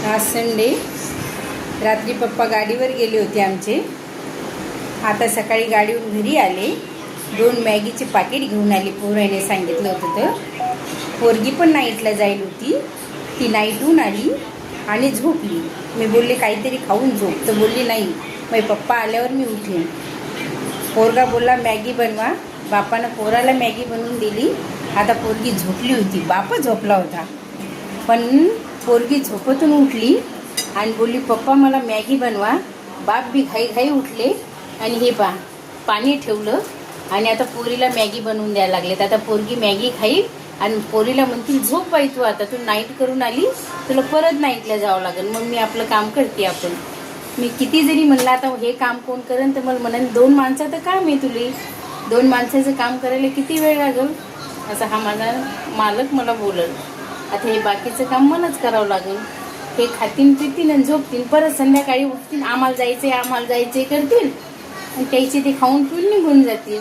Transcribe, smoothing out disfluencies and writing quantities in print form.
आज संडे. रात्री पप्पा गाडीवर गेले होते आमचे. आता सकाळी गाडीवरून घरी आले. 2 मॅगीचे पाकिट घेऊन आली. पोराने सांगितलं होतं तर. पोरगी पण नाईटला जाईल होती. ती नाईटहून आली आणि झोपली. मी बोलले काहीतरी खाऊन झोप, तर बोलली नाही, मग पप्पा आल्यावर मी उठेन. पोरगा बोलला मॅगी बनवा. बापानं पोराला मॅगी बनवून दिली. आता पोरगी झोपली होती. बाप झोपला होता, पण पोरगी झोपेतून उठली आणि बोलली पप्पा मला मॅगी बनवा. बाप बी घाई उठले आणि हे पाणी ठेवलं आणि आता पोरीला मॅगी बनवून द्यायला लागलेत. आता पोरगी मॅगी खाईल आणि पोरीला म्हणतील झोप बाई, तू आता तू नाईट करून आली, तुला परत नाईटला जावं लागेल. मग मी आपलं काम करते. आपण मी किती जरी म्हणलं आता हे काम कोण करेन, तर मला म्हणाल 2 माणसाचं काम आहे तुले. 2 माणसाचं काम करायला किती वेळ लागेल, असं हा माझा मालक मला बोलल. आता हे बाकीचं काम मलाच करावं लागेल. हे खातीन पितीन आणि झोपतील, परत संध्याकाळी उठतील, आम्हाला जायचंय करतील आणि त्याचे ते खाऊन पिऊन निघून जातील.